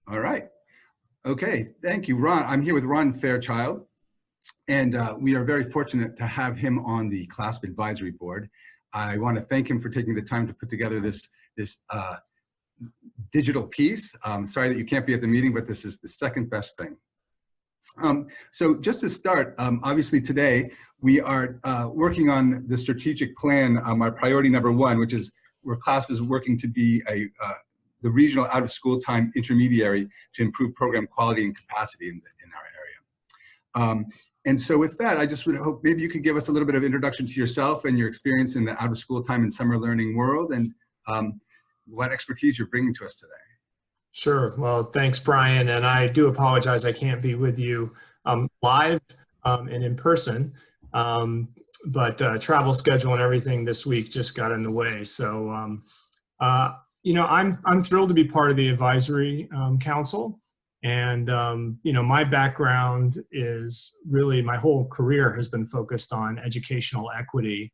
All right. Okay. Thank you, Ron. I'm here with Ron Fairchild, and we are very fortunate to have him on the CLASP advisory board. I want to thank him for taking the time to put together this digital piece. Sorry that you can't be at the meeting, but this is the second best thing. So just to start, obviously today we are working on the strategic plan, our priority number one, which is where CLASP is working to be the regional out-of-school time intermediary to improve program quality and capacity in our area. And so with that, I just would hope maybe you could give us a little bit of introduction to yourself and your experience in the out-of-school time and summer learning world, and what expertise you're bringing to us today. Sure. Well, thanks, Brian. And I do apologize I can't be with you live and in person, but travel schedule and everything this week just got in the way. So, you know, I'm thrilled to be part of the advisory council. And, you know, my background is really, my whole career has been focused on educational equity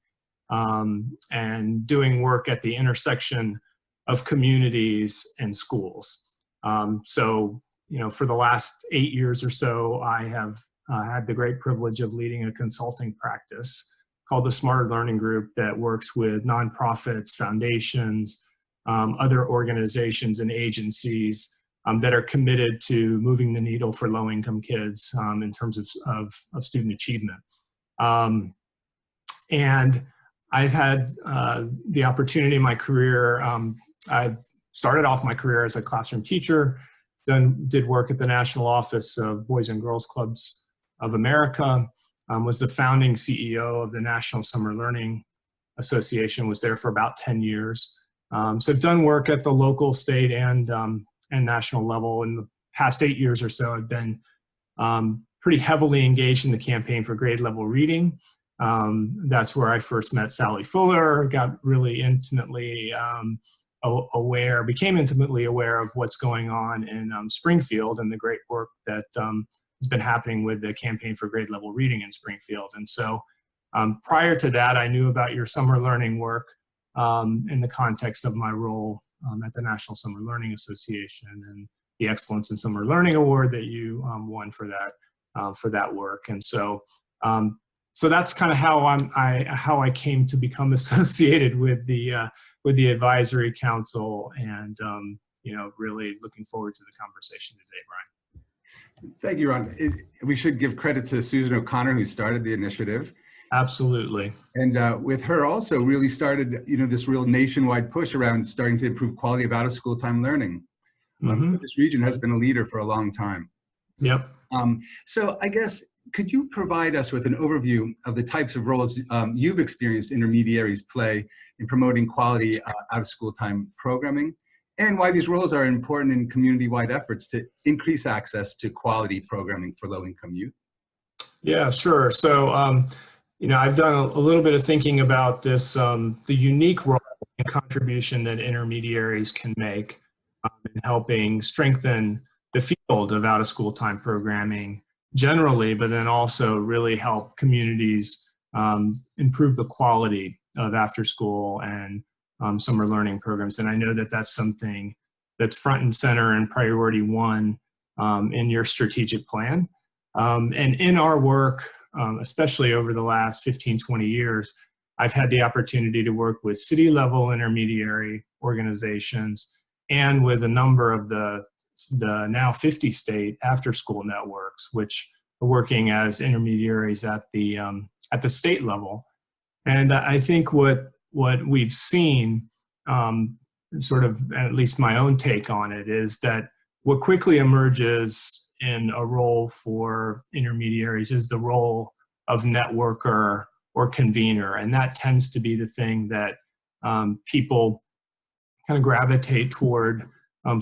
and doing work at the intersection of communities and schools. So, you know, for the last 8 years or so, I have had the great privilege of leading a consulting practice called the Smarter Learning Group that works with nonprofits, foundations, other organizations and agencies that are committed to moving the needle for low-income kids in terms of student achievement. And I've had the opportunity in my career. I've started off my career as a classroom teacher, then did work at the National Office of Boys and Girls Clubs of America, was the founding CEO of the National Summer Learning Association, was there for about 10 years. So I've done work at the local, state, and national level. In the past 8 years or so, I've been pretty heavily engaged in the campaign for grade level reading. That's where I first met Sally Fuller, got really intimately became intimately aware of what's going on in Springfield and the great work that has been happening with the campaign for grade level reading in Springfield. And so prior to that, I knew about your summer learning work in the context of my role at the National Summer Learning Association and the Excellence in Summer Learning Award that you won for that work. And so so that's kind of how I came to become associated with the advisory council, and you know, really looking forward to the conversation today, Brian. Thank you, Ron. We should give credit to Susan O'Connor, who started the initiative. Absolutely. And with her also really started, you know, this real nationwide push around starting to improve quality of out-of-school time learning. This region has been a leader for a long time. Yep. So I guess, could you provide us with an overview of the types of roles you've experienced intermediaries play in promoting quality out-of-school time programming, and why these roles are important in community-wide efforts to increase access to quality programming for low-income youth? Yeah, sure. So, you know, I've done a little bit of thinking about this, the unique role and contribution that intermediaries can make in helping strengthen the field of out-of-school time programming generally, but then also really help communities improve the quality of after-school and summer learning programs. And I know that that's something that's front and center and priority one in your strategic plan. And in our work, especially over the last 15, 20 years, I've had the opportunity to work with city-level intermediary organizations and with a number of the now 50 state after-school networks, which are working as intermediaries at the state level. And I think what we've seen, sort of at least my own take on it, is that what quickly emerges in a role for intermediaries is the role of networker or convener. And that tends to be the thing that people kind of gravitate toward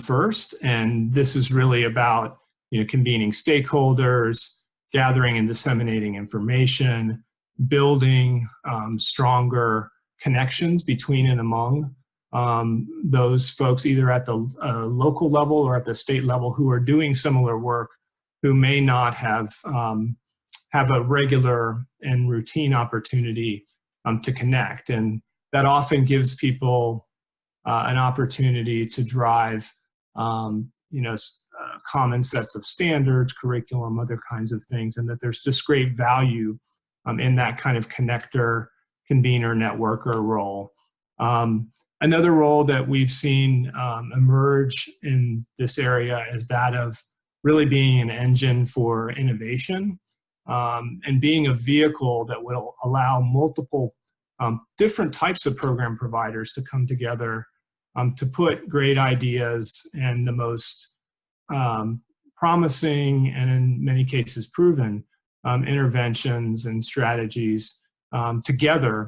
first. And this is really about, you know, convening stakeholders, gathering and disseminating information, building stronger connections between and among those folks, either at the local level or at the state level, who are doing similar work, who may not have a regular and routine opportunity to connect. And that often gives people an opportunity to drive common sets of standards, curriculum, other kinds of things, and that there's just great value in that kind of connector, convener, networker role. Another role that we've seen emerge in this area is that of really being an engine for innovation and being a vehicle that will allow multiple different types of program providers to come together to put great ideas and the most promising and in many cases proven interventions and strategies together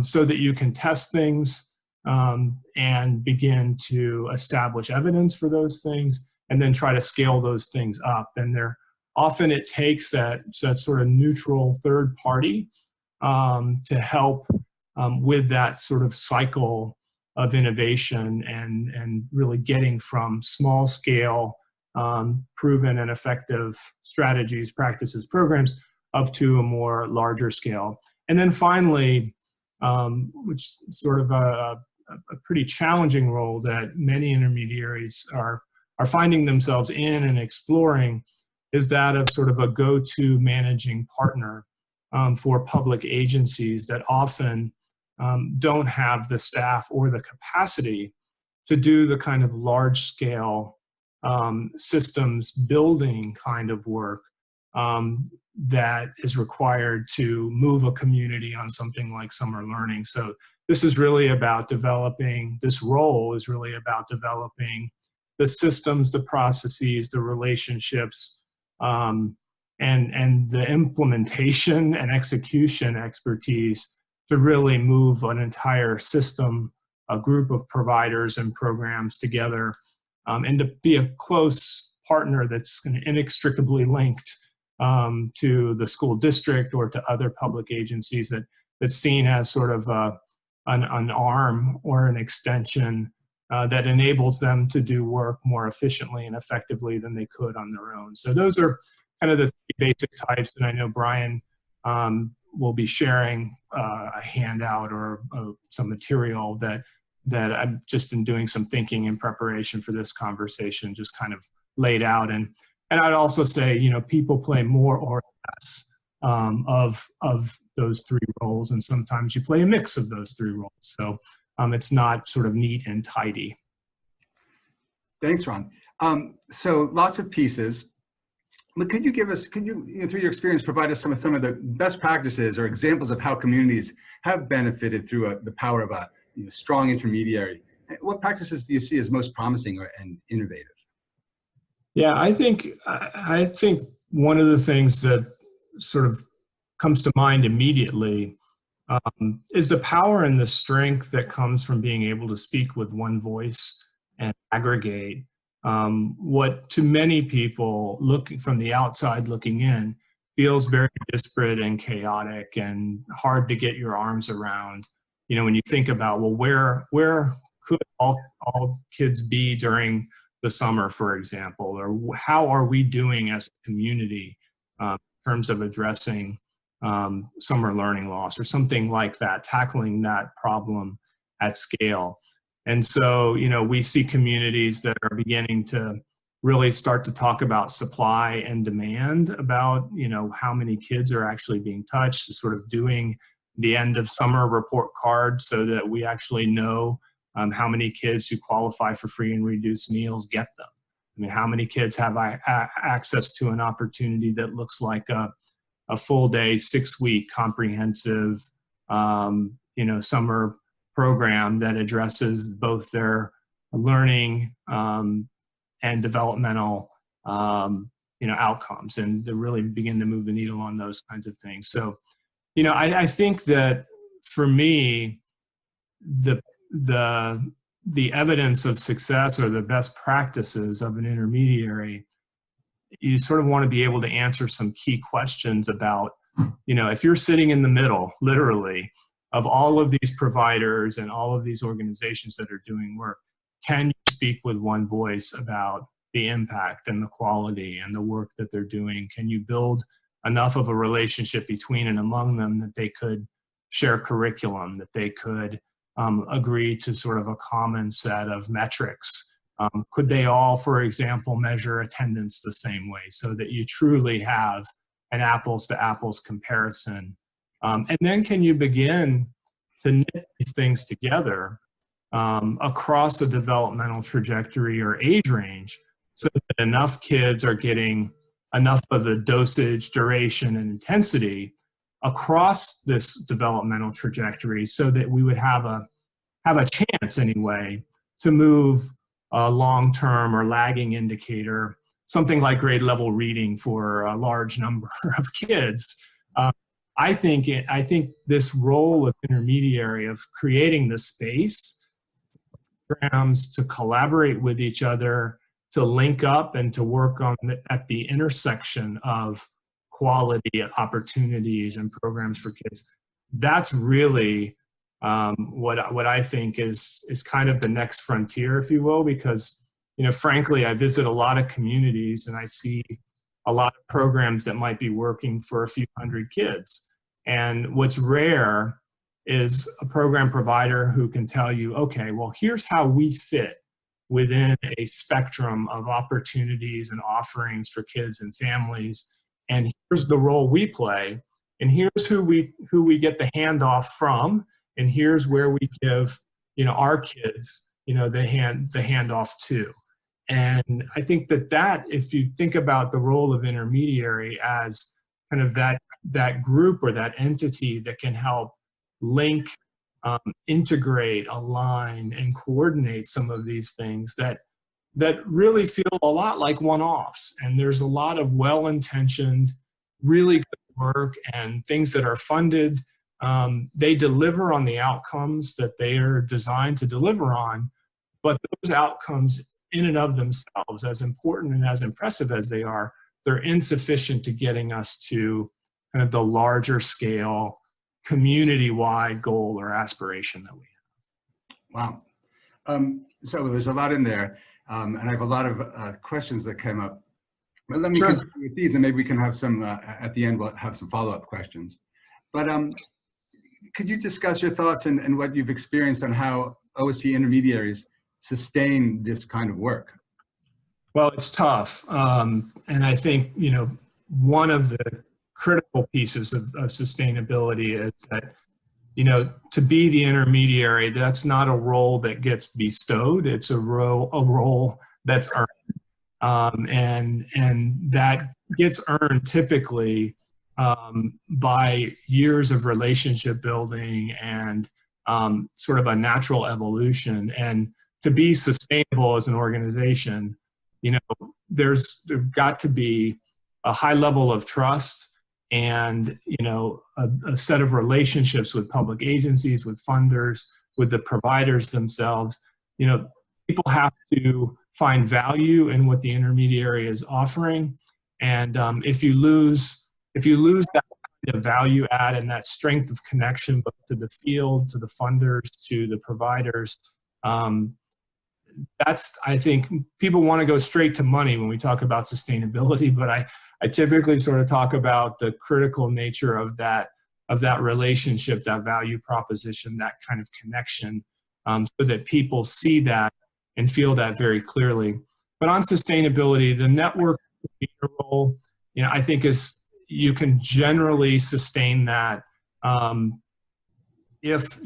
so that you can test things and begin to establish evidence for those things and then try to scale those things up. And often it takes that sort of neutral third party to help with that sort of cycle of innovation and really getting from small scale proven and effective strategies, practices, programs up to a more larger scale. And then finally, which is sort of a pretty challenging role that many intermediaries are finding themselves in and exploring, is that of sort of a go-to managing partner for public agencies that often don't have the staff or the capacity to do the kind of large-scale systems building kind of work that is required to move a community on something like summer learning. So this is really about developing, this role is really about developing the systems, the processes, the relationships, and the implementation and execution expertise to really move an entire system, a group of providers and programs together, and to be a close partner that's inextricably linked to the school district or to other public agencies that's seen as sort of an arm or an extension that enables them to do work more efficiently and effectively than they could on their own. So those are kind of the three basic types, and I know Brian will be sharing a handout or some material that I'm just in doing some thinking in preparation for this conversation, just kind of laid out. And I'd also say, you know, people play more or less of those three roles, and sometimes you play a mix of those three roles. So it's not sort of neat and tidy. Thanks, Ron. So lots of pieces. But could you give us, through your experience, provide us some of the best practices or examples of how communities have benefited through the power of a strong intermediary? What practices do you see as most promising and innovative? Yeah, I think one of the things that sort of comes to mind immediately is the power and the strength that comes from being able to speak with one voice and aggregate what to many people looking from the outside looking in feels very disparate and chaotic and hard to get your arms around. You know, when you think about, well, where could all kids be during the summer, for example, or how are we doing as a community in terms of addressing summer learning loss or something like that, tackling that problem at scale. And so, you know, we see communities that are beginning to really start to talk about supply and demand, about, you know, how many kids are actually being touched, sort of doing the end of summer report card so that we actually know how many kids who qualify for free and reduced meals get them. I mean, how many kids have access to an opportunity that looks like a full day, 6-week comprehensive, summer program that addresses both their learning and developmental, outcomes, and to really begin to move the needle on those kinds of things. So, you know, I think that for me, the evidence of success or the best practices of an intermediary, you sort of want to be able to answer some key questions about, you know, if you're sitting in the middle, literally, of all of these providers and all of these organizations that are doing work, can you speak with one voice about the impact and the quality and the work that they're doing? Can you build enough of a relationship between and among them that they could share curriculum, that they could agree to sort of a common set of metrics Could they all, for example, measure attendance the same way so that you truly have an apples to apples comparison? And then can you begin to knit these things together across a developmental trajectory or age range so that enough kids are getting enough of the dosage, duration, and intensity across this developmental trajectory so that we would have a chance anyway to move a long-term or lagging indicator, something like grade level reading for a large number of kids. I think this role of intermediary, of creating the space, programs to collaborate with each other, to link up and to work on at the intersection of quality opportunities and programs for kids. That's really what I think is kind of the next frontier, if you will, because, you know, frankly, I visit a lot of communities and I see a lot of programs that might be working for a few hundred kids. And what's rare is a program provider who can tell you, okay, well, here's how we fit within a spectrum of opportunities and offerings for kids and families. And here's the role we play. And here's who we get the handoff from. And here's where we give, you know, our kids, you know, the handoff to. And I think that if you think about the role of intermediary as kind of that group or that entity that can help link, integrate, align, and coordinate some of these things that really feel a lot like one-offs. And there's a lot of well-intentioned, really good work and things that are funded. They deliver on the outcomes that they are designed to deliver on, but those outcomes in and of themselves, as important and as impressive as they are, they're insufficient to getting us to kind of the larger scale, community-wide goal or aspiration that we have. Wow. So there's a lot in there, and I have a lot of questions that came up. But let me continue with these, and maybe we can have some, at the end, we'll have some follow-up questions. But could you discuss your thoughts and what you've experienced on how OSC intermediaries sustain this kind of work? Well, it's tough. And I think, you know, one of the critical pieces of sustainability is that, you know, to be the intermediary, that's not a role that gets bestowed. It's a role that's earned. And that gets earned typically by years of relationship building and sort of a natural evolution. And to be sustainable as an organization, you know, there's got to be a high level of trust and, you know, a set of relationships with public agencies, with funders, with the providers themselves. You know, people have to find value in what the intermediary is offering. And if you lose that kind of value add and that strength of connection both to the field, to the funders, to the providers, I think people want to go straight to money when we talk about sustainability, but I typically sort of talk about the critical nature of that relationship, that value proposition, that kind of connection, so that people see that and feel that very clearly. But on sustainability, the network role, you know, I think you can generally sustain that if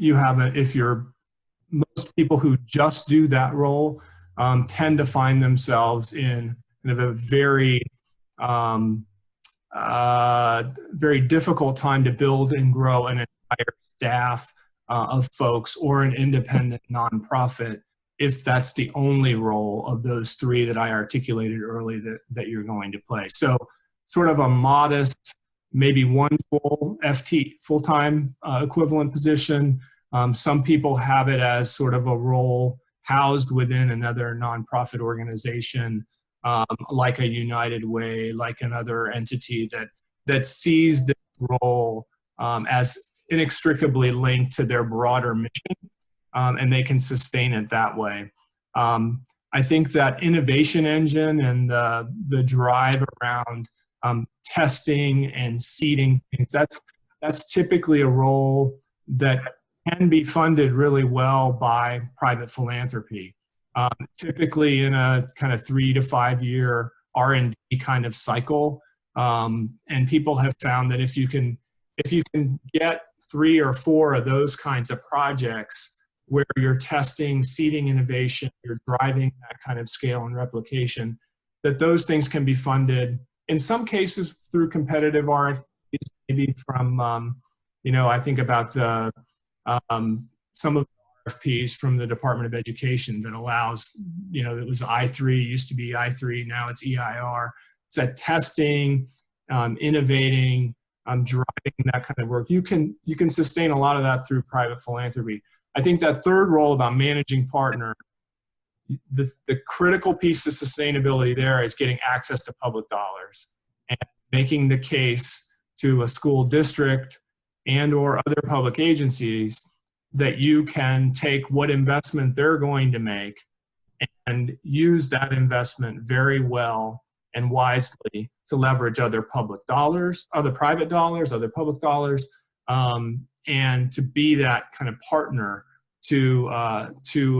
most people who just do that role tend to find themselves in kind of a very very difficult time to build and grow an entire staff of folks or an independent nonprofit if that's the only role of those three that I articulated earlier that you're going to play. So sort of a modest, maybe one full full-time equivalent position. Some people have it as sort of a role housed within another nonprofit organization, like a United Way, like another entity that sees this role as inextricably linked to their broader mission, and they can sustain it that way. I think that innovation engine and the drive around testing and seeding things, that's typically a role that can be funded really well by private philanthropy. typically in a kind of 3 to 5 year R&D kind of cycle. And people have found that if you can get 3 or 4 of those kinds of projects where you're testing, seeding innovation, you're driving that kind of scale and replication, that those things can be funded in some cases through competitive RFPs, maybe from, I think about some of the RFPs from the Department of Education that allows, it was I3, used to be I3, now it's EIR. It's that testing, innovating, driving that kind of work. You can sustain a lot of that through private philanthropy. I think that third role about managing partner, the critical piece of sustainability there is getting access to public dollars and making the case to a school district and or other public agencies that you can take what investment they're going to make and use that investment very well and wisely to leverage other public dollars, other private dollars, other public dollars, and to be that kind of partner to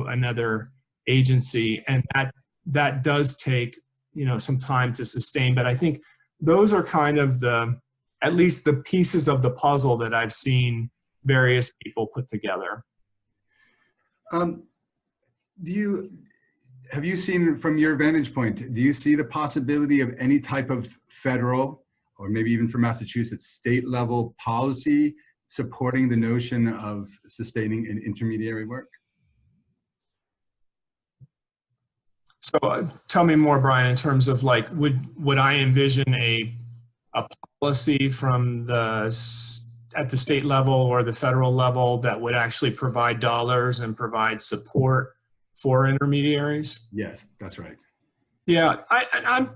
another agency. And that does take some time to sustain. But I think those are kind of at least the pieces of the puzzle that I've seen various people put together. Have you seen, from your vantage point, do you see the possibility of any type of federal, or maybe even for Massachusetts, state level policy supporting the notion of sustaining an intermediary work? So tell me more, Brian, in terms of like, would I envision a policy from at the state level or the federal level that would actually provide dollars and provide support for intermediaries? Yes, that's right. Yeah, I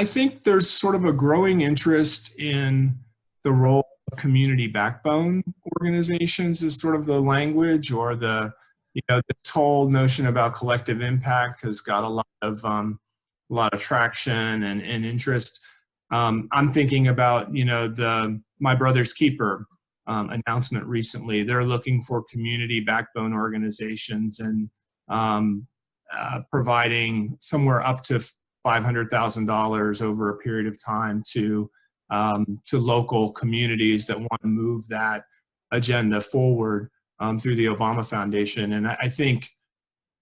think there's sort of a growing interest in the role of community backbone organizations as sort of the language, or this whole notion about collective impact has got a lot of traction and interest. I'm thinking about, My Brother's Keeper announcement recently. They're looking for community backbone organizations and providing somewhere up to $500,000 over a period of time to local communities that want to move that agenda forward through the Obama Foundation. And I think,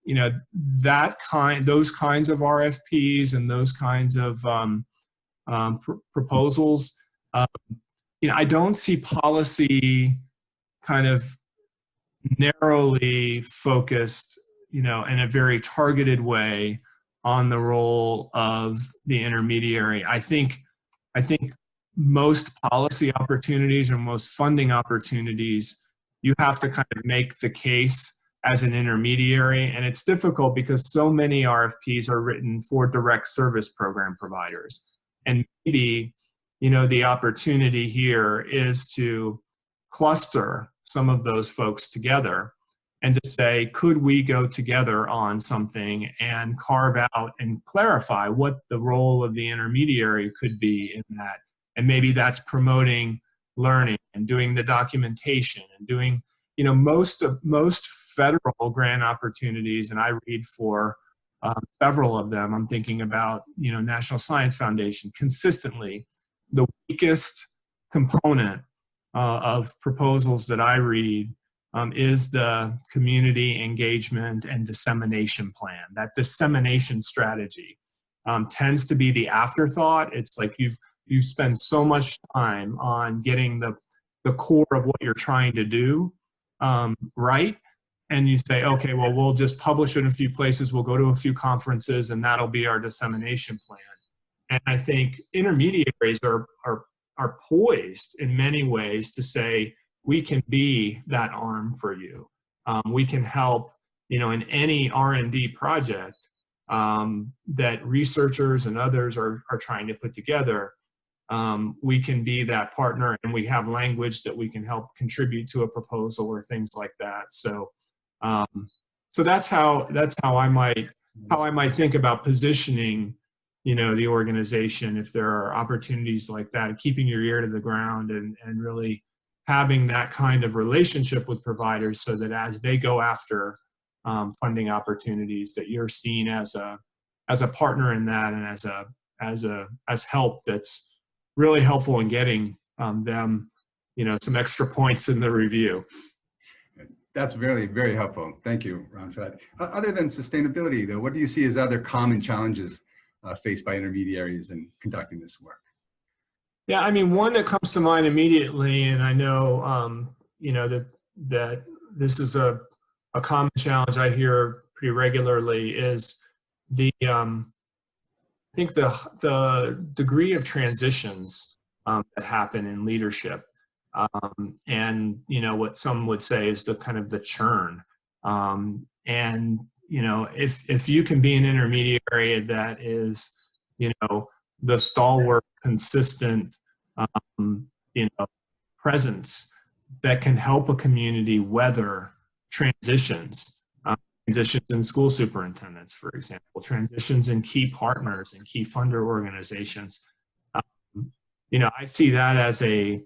those kinds of RFPs and those kinds of proposals, I don't see policy kind of narrowly focused, in a very targeted way on the role of the intermediary. I think most policy opportunities or most funding opportunities, you have to kind of make the case as an intermediary. And it's difficult because so many RFPs are written for direct service program providers. And maybe, the opportunity here is to cluster some of those folks together and to say, could we go together on something and carve out and clarify what the role of the intermediary could be in that? And maybe that's promoting learning and doing the documentation and doing, most federal grant opportunities, and I read for several of them. I'm thinking about, National Science Foundation. Consistently, the weakest component of proposals that I read is the community engagement and dissemination plan. That dissemination strategy tends to be the afterthought. It's like you spend so much time on getting the core of what you're trying to do right. And you say, okay, well, we'll just publish it in a few places. We'll go to a few conferences and that'll be our dissemination plan. And I think intermediaries are poised in many ways to say, we can be that arm for you. We can help, in any R&D project that researchers and others are trying to put together. We can be that partner, and we have language that we can help contribute to a proposal or things like that. So that's how I might think about positioning, the organization, if there are opportunities like that, keeping your ear to the ground and really having that kind of relationship with providers so that as they go after funding opportunities, that you're seen as a partner in that, and as help that's really helpful in getting them, some extra points in the review. That's very, very helpful. Thank you, Ron, for that. Other than sustainability, though, what do you see as other common challenges faced by intermediaries in conducting this work? Yeah, I mean, one that comes to mind immediately, and I know, that this is a common challenge I hear pretty regularly, is I think the degree of transitions that happen in leadership, and what some would say is the kind of the churn. And if you can be an intermediary that is the stalwart, consistent presence that can help a community weather transitions, transitions in school superintendents, for example, transitions in key partners and key funder organizations. I see that as a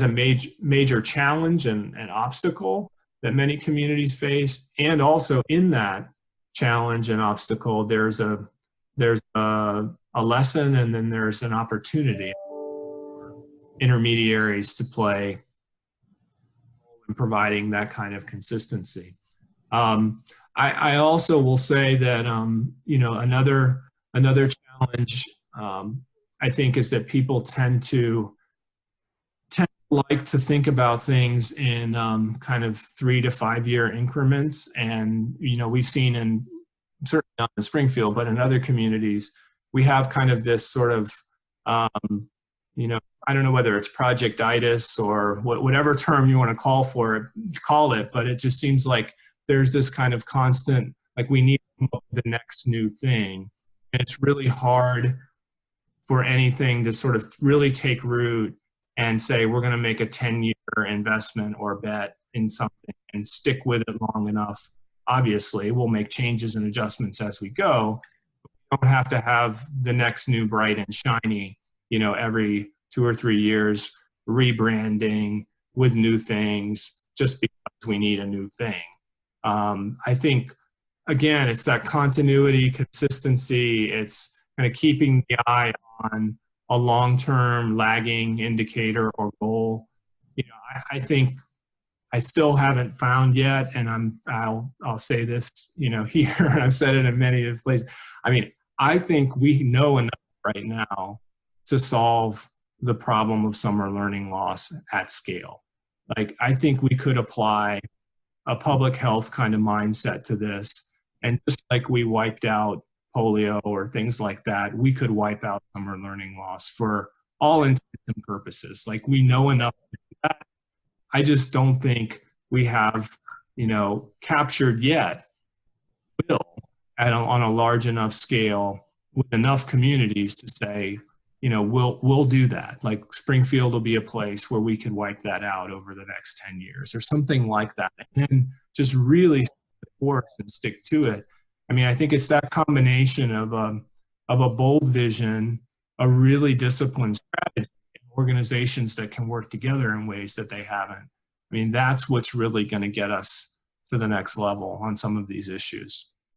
major challenge and obstacle that many communities face. And also in that challenge and obstacle, there's a lesson, and then there's an opportunity for intermediaries to play in providing that kind of consistency. I also will say that another challenge I think is that people tend to like to think about things in kind of 3 to 5 year increments, and we've seen certainly not in Springfield, but in other communities, we have kind of this sort of, I don't know whether it's projectitis or whatever term you want to call it, but it just seems like there's this kind of constant, like we need the next new thing. And it's really hard for anything to sort of really take root and say, we're going to make a 10-year investment or bet in something and stick with it long enough. Obviously, we'll make changes and adjustments as we go. We don't have to have the next new bright and shiny, every 2 or 3 years, rebranding with new things just because we need a new thing. I think, again, it's that continuity, consistency. It's kind of keeping the eye on a long-term lagging indicator or goal. I think I still haven't found yet, and I'll say this, here, and I've said it in many of places. I mean, I think we know enough right now to solve the problem of summer learning loss at scale. Like, I think we could apply a public health kind of mindset to this, and just like we wiped out polio or things like that, we could wipe out summer learning loss for all intents and purposes. Like, we know enough to do that. I just don't think we have, captured yet, on a large enough scale with enough communities to say, we'll do that. Like, Springfield will be a place where we can wipe that out over the next 10 years or something like that, and just really force and stick to it. I mean, I think it's that combination of a bold vision, a really disciplined strategy, and organizations that can work together in ways that they haven't. I mean, that's what's really going to get us to the next level on some of these issues.